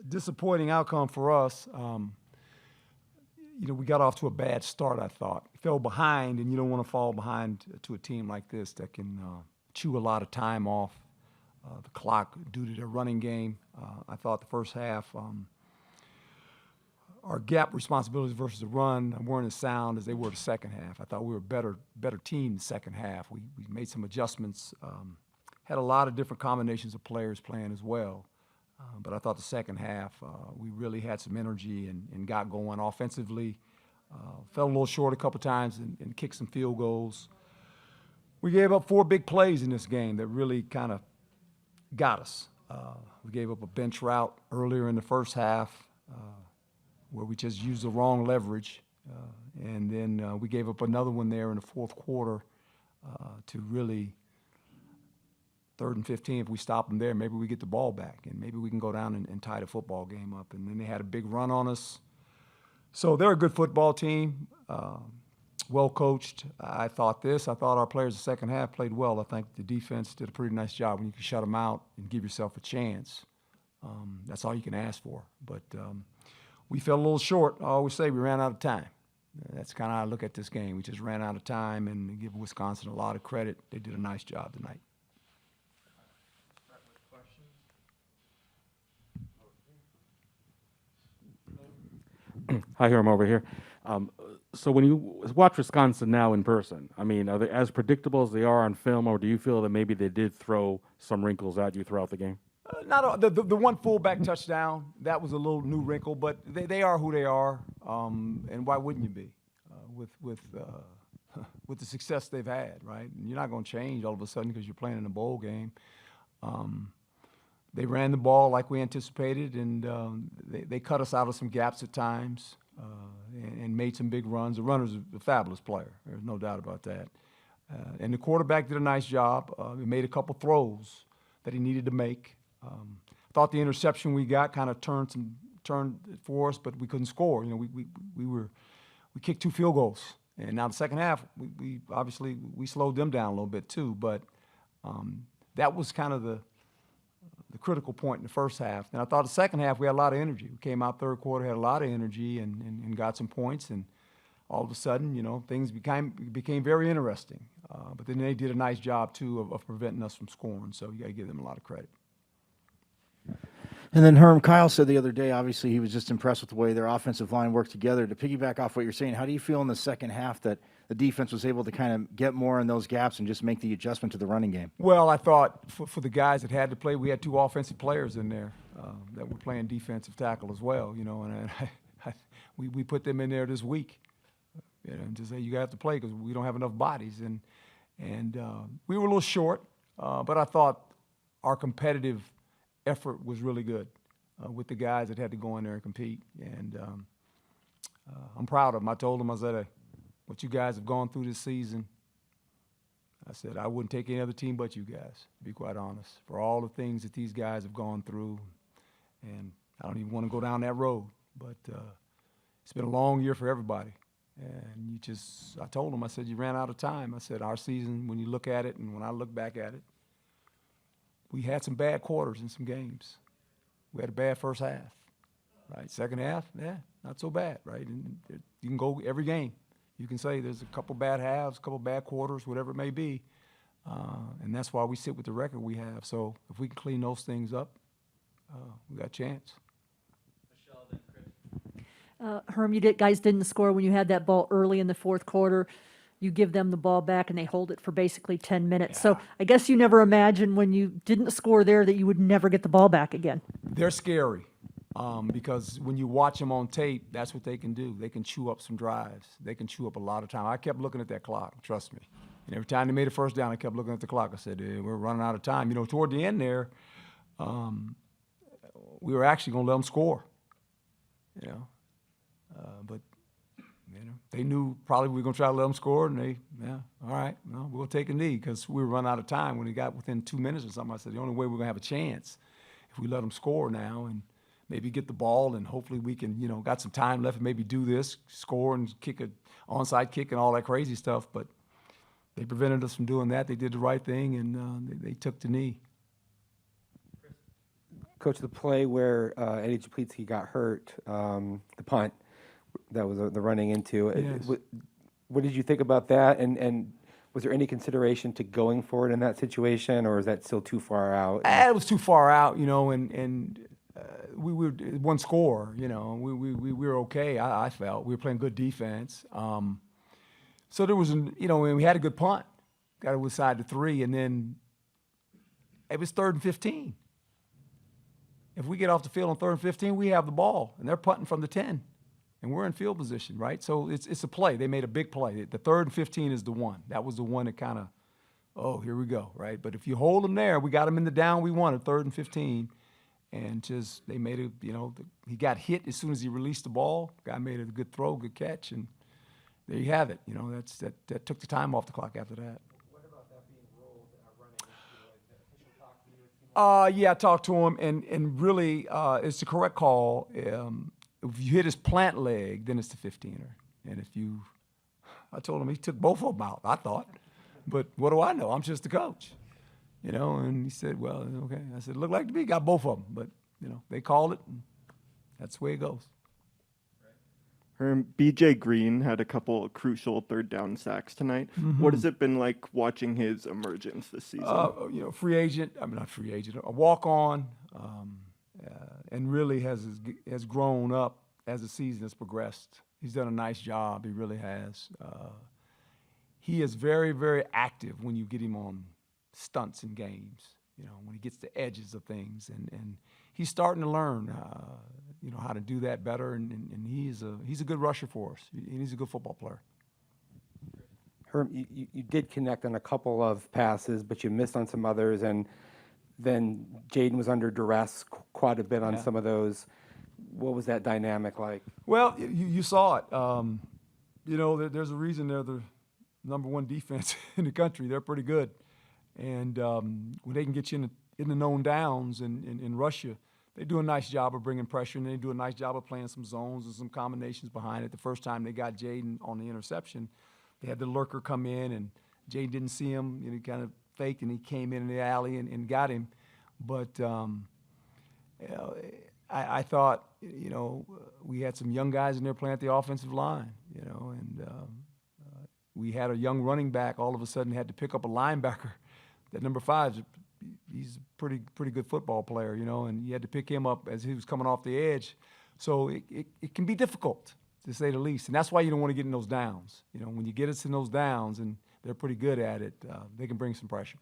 disappointing outcome for us. We got off to a bad start, I thought. Fell behind, and you don't want to fall behind to a team like this that can chew a lot of time off the clock due to their running game. I thought the first half, our gap responsibilities versus the run weren't as sound as they were the second half. I thought we were a better team the second half. We made some adjustments, had a lot of different combinations of players playing as well. But I thought the second half, we really had some energy and got going offensively. Fell a little short a couple times and kicked some field goals. We gave up 4 big plays in this game that really kind of got us. We gave up a bench route earlier in the first half where we just used the wrong leverage. And then we gave up another one there in the fourth quarter to really 3rd and 15, if we stop them there, maybe we get the ball back, and maybe we can go down and tie the football game up. And then they had a big run on us. So they're a good football team, well coached. I thought our players the second half played well. I think the defense did a pretty nice job when you can shut them out and give yourself a chance. That's all you can ask for. But we fell a little short. I always say we ran out of time. That's kind of how I look at this game. We just ran out of time, and give Wisconsin a lot of credit. They did a nice job tonight. Hi, Herm over here. So when you watch Wisconsin now in person, I mean, are they as predictable as they are on film, or do you feel that maybe they did throw some wrinkles at you throughout the game? The one fullback touchdown, that was a little new wrinkle, but they are who they are, and why wouldn't you be with the success they've had, right? And you're not going to change all of a sudden because you're playing in a bowl game. They ran the ball like we anticipated, and they cut us out of some gaps at times and made some big runs. The runner's a fabulous player. There's no doubt about that. And the quarterback did a nice job. He made a couple throws that he needed to make. I thought the interception we got kind of turned for us, but we couldn't score. We kicked 2 field goals. And now the second half, we obviously slowed them down a little bit too, but that was kind of the critical point in the first half. And I thought the second half we had a lot of energy. We came out third quarter, had a lot of energy and got some points, and all of a sudden, things became very interesting. But then they did a nice job too of preventing us from scoring. So you got to give them a lot of credit. And then Herm, Kyle said the other day, obviously he was just impressed with the way their offensive line worked together. To piggyback off what you're saying, how do you feel in the second half that the defense was able to kind of get more in those gaps and just make the adjustment to the running game? Well, I thought for the guys that had to play, we had 2 offensive players in there that were playing defensive tackle as well, and we put them in there this week, and to say you have to play because we don't have enough bodies. And we were a little short, but I thought our competitive effort was really good with the guys that had to go in there and compete. And I'm proud of them. I told them, I said, hey, what you guys have gone through this season, I said, I wouldn't take any other team but you guys, to be quite honest, for all the things that these guys have gone through. And I don't even want to go down that road, but it's been a long year for everybody. And I told them, I said, you ran out of time. I said, our season, when you look at it and when I look back at it, we had some bad quarters in some games. We had a bad first half, right? Second half, not so bad, right? And you can go every game. You can say there's a couple bad halves, a couple bad quarters, whatever it may be. And that's why we sit with the record we have. So if we can clean those things up, we got a chance. Michelle, then Chris. Herm, guys didn't score when you had that ball early in the fourth quarter. You give them the ball back and they hold it for basically 10 minutes. Yeah. So I guess you never imagined when you didn't score there that you would never get the ball back again. They're scary because when you watch them on tape, that's what they can do. They can chew up some drives. They can chew up a lot of time. I kept looking at that clock, trust me. And every time they made a first down, I kept looking at the clock. I said, we're running out of time. Toward the end there, we were actually going to let them score, but they knew probably we were going to try to let them score, and all right, we'll take a knee because we were running out of time. When it got within 2 minutes or something, I said the only way we're going to have a chance if we let them score now and maybe get the ball, and hopefully we can, got some time left and maybe do this, score and kick an onside kick and all that crazy stuff. But they prevented us from doing that. They did the right thing, and they took the knee. Coach, the play where Eddie Japlitsky got hurt, the punt, that was the running into. Yes. What did you think about that? And was there any consideration to going for it in that situation, or is that still too far out? It was too far out, and we were one score, we were okay. I felt we were playing good defense. So there was, when we had a good punt, got it inside the 3, and then it was 3rd and 15. If we get off the field on 3rd and 15, we have the ball, and they're punting from the 10, and we're in field position, right? So it's a play. They made a big play. The 3rd and 15 is the one. That was the one that kind of, oh, here we go, right? But if you hold them there, we got them in the down we wanted, 3rd and 15, and just they made it, he got hit as soon as he released the ball. Guy made a good throw, good catch, and there you have it. That took the time off the clock after that. What about that being ruled running? The official talk to you? Yeah, I talked to him, and really, it's the correct call. If you hit his plant leg, then it's the 15er. And I told him he took both of them out, I thought. But what do I know? I'm just the coach. And he said, well, okay. I said, looked like to me, got both of them. But, they called it, and that's the way it goes. BJ Green had a couple of crucial 3rd down sacks tonight. What has it been like watching his emergence this season? Free agent, not free agent, a walk-on, and really has grown up as the season has progressed. He's done a nice job. He really has. He is very, very active when you get him on stunts in games, when he gets the edges of things. And he's starting to learn, how to do that better. And he's a good rusher for us. He's a good football player. Herm, you did connect on a couple of passes, but you missed on some others, and then Jaden was under duress quite a bit on some of those. What was that dynamic like? Well, you saw it. There's a reason they're the #1 defense in the country. They're pretty good. And when they can get you in the known downs and rush you, they do a nice job of bringing pressure, and they do a nice job of playing some zones and some combinations behind it. The first time they got Jaden on the interception, they had the lurker come in, and Jaden didn't see him. He kind of faked, and he came in the alley and got him. But I thought, we had some young guys in there playing at the offensive line, and we had a young running back all of a sudden had to pick up a linebacker. That number 5, he's a pretty good football player, and you had to pick him up as he was coming off the edge. So it can be difficult, to say the least. And that's why you don't want to get in those downs. When you get us in those downs, and they're pretty good at it, they can bring some pressure.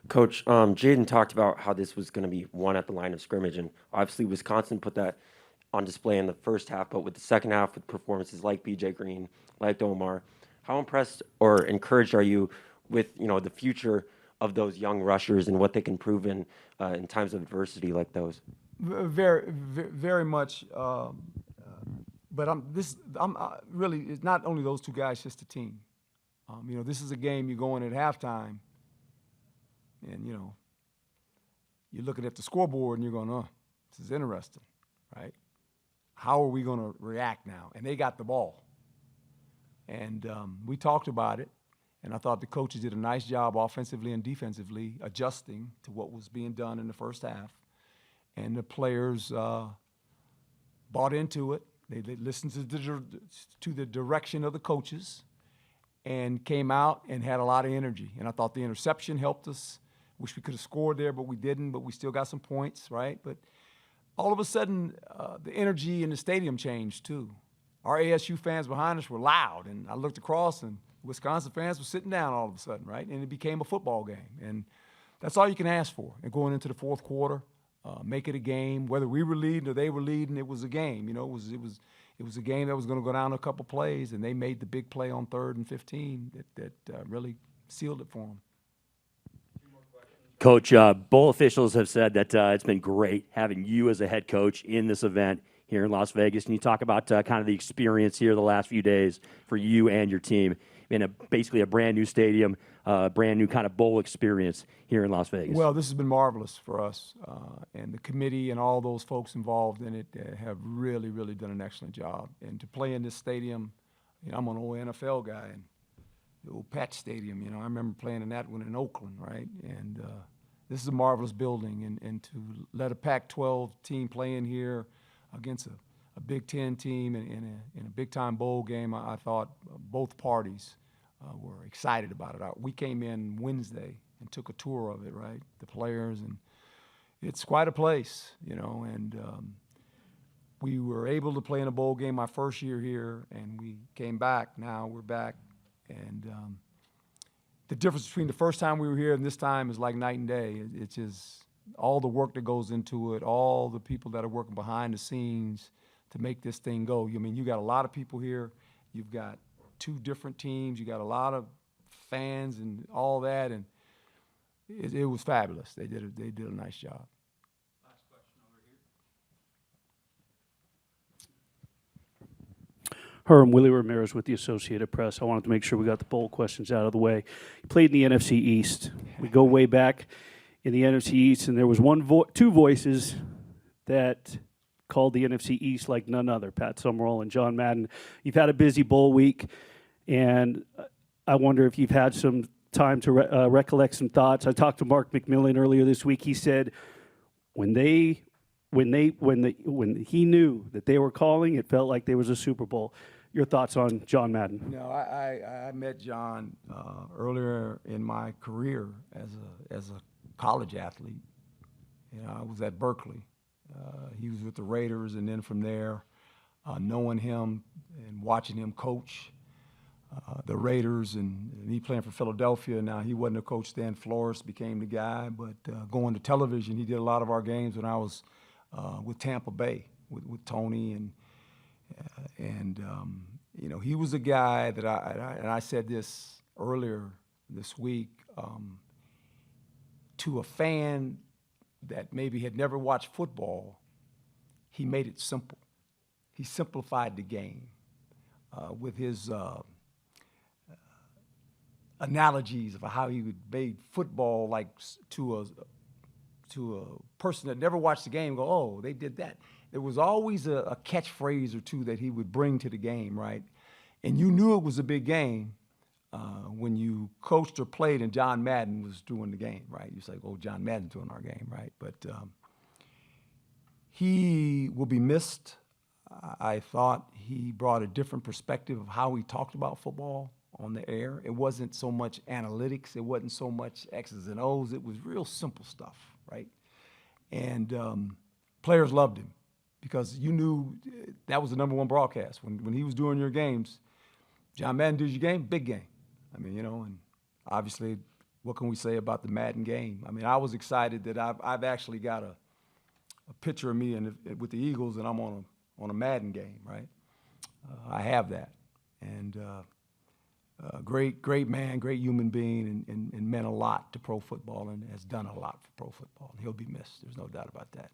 Coach, Jaden talked about how this was going to be won at the line of scrimmage, and obviously Wisconsin put that on display in the first half, but with the second half, with performances like BJ Green, like Omar, how impressed or encouraged are you with the future of those young rushers and what they can prove in times of adversity like those? Very, very much. But I'm really, it's not only those 2 guys, just the team. This is a game you go in at halftime, and you're looking at the scoreboard and you're going, oh, this is interesting, right? How are we going to react now? And they got the ball. And we talked about it, and I thought the coaches did a nice job offensively and defensively adjusting to what was being done in the first half. And the players bought into it. They listened to the direction of the coaches and came out and had a lot of energy. And I thought the interception helped us. Wish we could have scored there, but we didn't. But we still got some points, right? But all of a sudden, the energy in the stadium changed too. Our ASU fans behind us were loud, and I looked across, and Wisconsin fans were sitting down all of a sudden, right? And it became a football game. And that's all you can ask for. And going into the fourth quarter, make it a game. Whether we were leading or they were leading, it was a game. It was a game that was going to go down a couple plays, and they made the big play on 3rd and 15 that really sealed it for them. Coach, both officials have said that it's been great having you as a head coach in this event here in Las Vegas. Can you talk about kind of the experience here the last few days for you and your team in basically a brand new stadium, brand new kind of bowl experience here in Las Vegas? Well, this has been marvelous for us, and the committee and all those folks involved in it have really, really done an excellent job. And to play in this stadium, I'm an old NFL guy, and the old Patch Stadium. You know, I remember playing in that one in Oakland, right? And this is a marvelous building, and to let a Pac-12 team play in here against a Big Ten team in a big-time bowl game, I thought both parties were excited about it. We came in Wednesday and took a tour of it, right? The players, and it's quite a place, you know, and we were able to play in a bowl game my first year here, and we came back. Now we're back, and the difference between the first time we were here and this time is like night and day. It's just all the work that goes into it, all the people that are working behind the scenes to make this thing go. I mean, you got a lot of people here. You've got 2 different teams. You got a lot of fans and all that, and it was fabulous. They did a nice job. Last question over here. Herm, Willie Ramirez with the Associated Press. I wanted to make sure we got the bowl questions out of the way. You played in the NFC East. We go way back in the NFC East, and there was 2 voices that called the NFC East like none other, Pat Summerall and John Madden. You've had a busy bowl week, and I wonder if you've had some time to recollect some thoughts. I talked to Mark McMillan earlier this week. He said when he knew that they were calling, it felt like there was a Super Bowl. Your thoughts on John Madden? You know, I met John earlier in my career as a college athlete. You know, I was at Berkeley. He was with the Raiders, and then from there, knowing him and watching him coach the Raiders, and me playing for Philadelphia. Now, he wasn't a coach then. Flores became the guy, but going to television, he did a lot of our games when I was with Tampa Bay with Tony, and you know, he was a guy that I said this earlier this week to a fan that maybe had never watched football. He made it simple. He simplified the game with his analogies of how he would make football like to a person that never watched the game go, oh, they did that. There was always a catchphrase or two that he would bring to the game, right? And you knew it was a big game when you coached or played and John Madden was doing the game, right? You say, oh, John Madden's doing our game, right? But he will be missed. I thought he brought a different perspective of how he talked about football on the air. It wasn't so much analytics. It wasn't so much X's and O's. It was real simple stuff, right? And players loved him because you knew that was the #1 broadcast. When he was doing your games, John Madden does your game, big game. I mean, you know, and obviously, what can we say about the Madden game? I mean, I was excited that I've actually got a picture of me with the Eagles, and I'm on a Madden game, right? I have that, and great man, great human being, and meant a lot to pro football and has done a lot for pro football. And he'll be missed. There's no doubt about that.